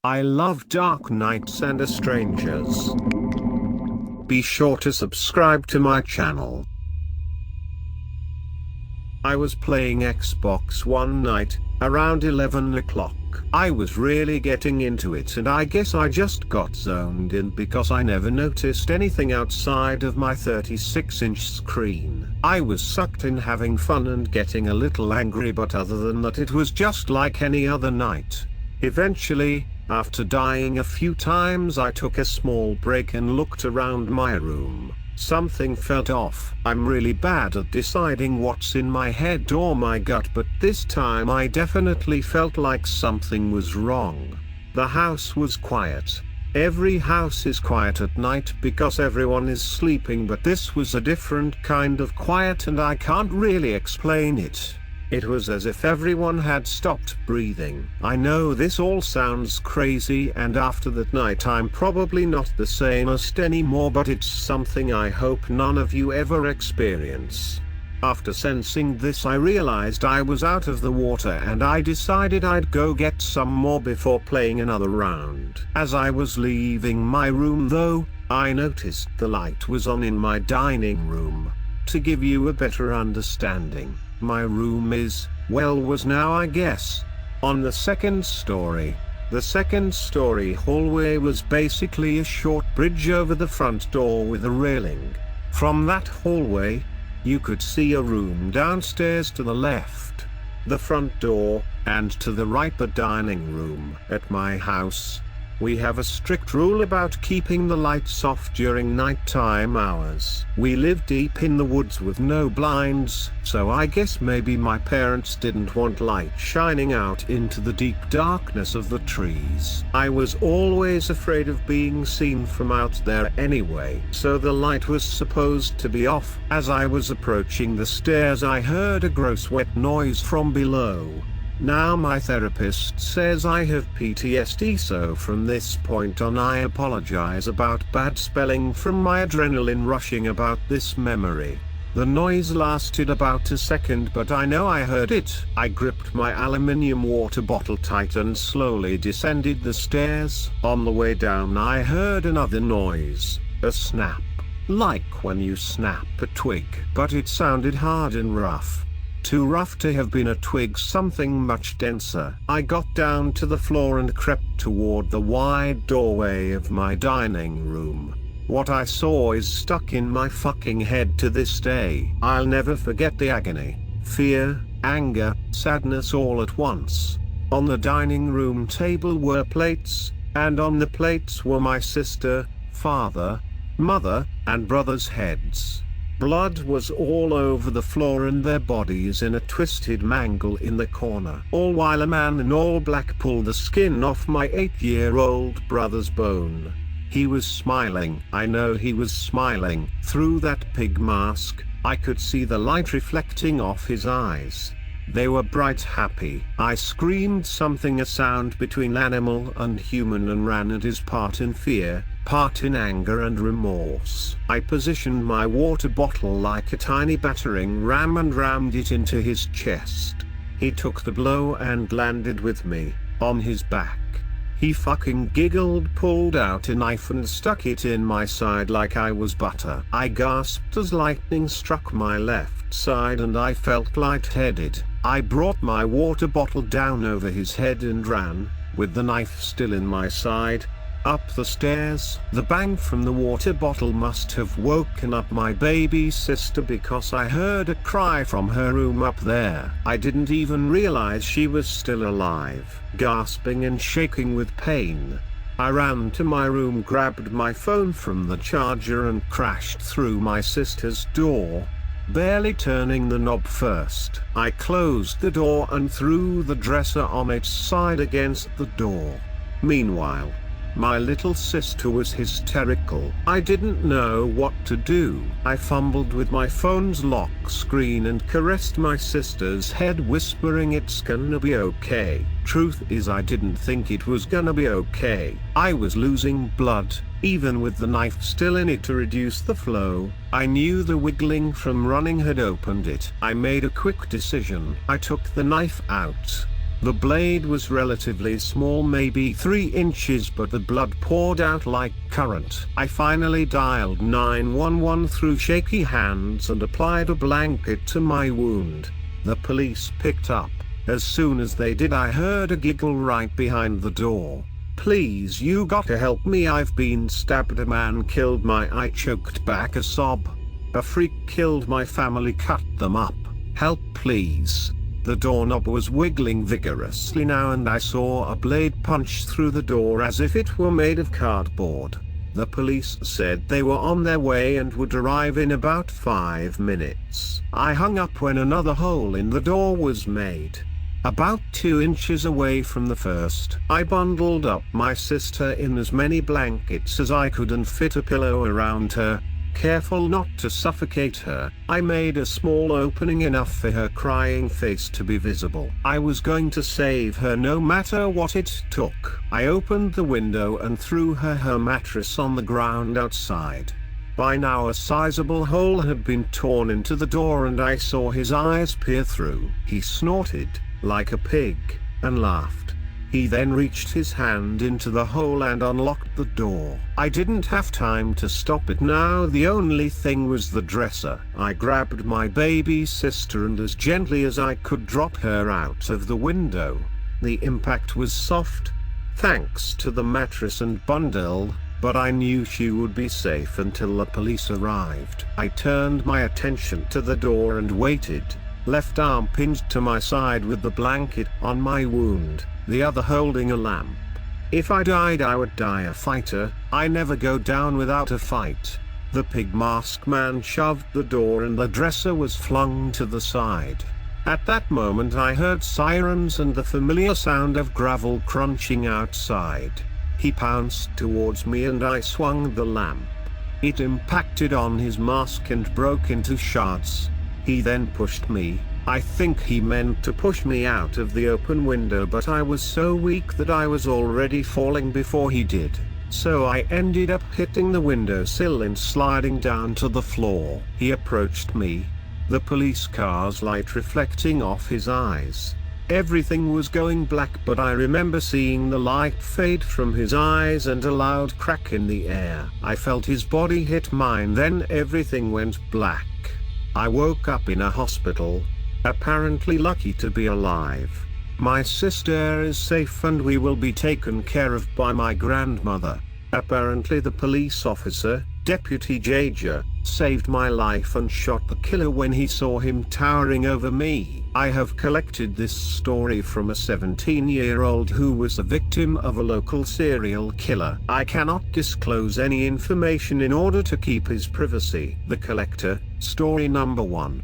I love dark nights and strangers. Be sure to subscribe to my channel. I was playing Xbox one night, around 11 o'clock. I was really getting into it, and I guess I just got zoned in because I never noticed anything outside of my 36-inch screen. I was sucked in, having fun and getting a little angry, but other than that it was just like any other night. Eventually, after dying a few times, I took a small break and looked around my room. Something felt off. I'm really bad at deciding what's in my head or my gut, but this time I definitely felt like something was wrong. The house was quiet. Every house is quiet at night because everyone is sleeping, but this was a different kind of quiet and I can't really explain it. It was as if everyone had stopped breathing. I know this all sounds crazy, and after that night I'm probably not the sanest anymore, but it's something I hope none of you ever experience. After sensing this, I realized I was out of the water and I decided I'd go get some more before playing another round. As I was leaving my room though, I noticed the light was on in my dining room. To give you a better understanding, my room was now, I guess, on the second story. The second story hallway was basically a short bridge over the front door with a railing. From that hallway, you could see a room downstairs to the left, the front door, and to the right the dining room. At my house, we have a strict rule about keeping the lights off during nighttime hours. We live deep in the woods with no blinds, so I guess maybe my parents didn't want light shining out into the deep darkness of the trees. I was always afraid of being seen from out there anyway, so the light was supposed to be off. As I was approaching the stairs, I heard a gross wet noise from below. Now my therapist says I have PTSD, so from this point on I apologize about bad spelling from my adrenaline rushing about this memory. The noise lasted about a second, but I know I heard it. I gripped my aluminium water bottle tight and slowly descended the stairs. On the way down I heard another noise, a snap. Like when you snap a twig, but it sounded hard and rough. Too rough to have been a twig, something much denser. I got down to the floor and crept toward the wide doorway of my dining room. What I saw is stuck in my fucking head to this day. I'll never forget the agony, fear, anger, sadness all at once. On the dining room table were plates, and on the plates were my sister, father, mother, and brother's heads. Blood was all over the floor and their bodies in a twisted mangle in the corner. All while a man in all black pulled the skin off my 8-year-old brother's bone. He was smiling. I know he was smiling. Through that pig mask, I could see the light reflecting off his eyes. They were bright, happy. I screamed something, a sound between animal and human, and ran at his, part in fear, part in anger and remorse. I positioned my water bottle like a tiny battering ram and rammed it into his chest. He took the blow and landed with me, on his back. He fucking giggled, pulled out a knife and stuck it in my side like I was butter. I gasped as lightning struck my left side and I felt lightheaded. I brought my water bottle down over his head and ran, with the knife still in my side, up the stairs. The bang from the water bottle must have woken up my baby sister because I heard a cry from her room up there. I didn't even realize she was still alive. Gasping and shaking with pain, I ran to my room, grabbed my phone from the charger and crashed through my sister's door, barely turning the knob first. I closed the door and threw the dresser on its side against the door. Meanwhile, my little sister was hysterical. I didn't know what to do. I fumbled with my phone's lock screen and caressed my sister's head, whispering, "It's gonna be okay." Truth is, I didn't think it was gonna be okay. I was losing blood, even with the knife still in it to reduce the flow. I knew the wiggling from running had opened it. I made a quick decision. I took the knife out, The blade was relatively small, maybe 3 inches, but the blood poured out like current. I finally dialed 911 through shaky hands and applied a blanket to my wound. The police picked up. As soon as they did, I heard a giggle right behind the door. "Please, you gotta help me, I've been stabbed." A man killed I choked back a sob. "A freak killed my family, cut them up. Help please." The doorknob was wiggling vigorously now, and I saw a blade punch through the door as if it were made of cardboard. The police said they were on their way and would arrive in about 5 minutes. I hung up when another hole in the door was made, about 2 inches away from the first. I bundled up my sister in as many blankets as I could and fit a pillow around her. Careful not to suffocate her, I made a small opening enough for her crying face to be visible. I was going to save her no matter what it took. I opened the window and threw her mattress on the ground outside. By now a sizable hole had been torn into the door and I saw his eyes peer through. He snorted, like a pig, and laughed. He then reached his hand into the hole and unlocked the door. I didn't have time to stop it now, the only thing was the dresser. I grabbed my baby sister and as gently as I could dropped her out of the window. The impact was soft, thanks to the mattress and bundle, but I knew she would be safe until the police arrived. I turned my attention to the door and waited, left arm pinned to my side with the blanket on my wound, the other holding a lamp. If I died, I would die a fighter. I never go down without a fight. The pig mask man shoved the door and the dresser was flung to the side. At that moment I heard sirens and the familiar sound of gravel crunching outside. He pounced towards me and I swung the lamp. It impacted on his mask and broke into shards. He then pushed me. I think he meant to push me out of the open window, but I was so weak that I was already falling before he did. So I ended up hitting the windowsill and sliding down to the floor. He approached me, the police car's light reflecting off his eyes. Everything was going black, but I remember seeing the light fade from his eyes and a loud crack in the air. I felt his body hit mine, then everything went black. I woke up in a hospital, apparently lucky to be alive. My sister is safe and we will be taken care of by my grandmother. Apparently the police officer, Deputy Jager, saved my life and shot the killer when he saw him towering over me. I have collected this story from a 17-year-old who was the victim of a local serial killer. I cannot disclose any information in order to keep his privacy. The Collector, story number 1.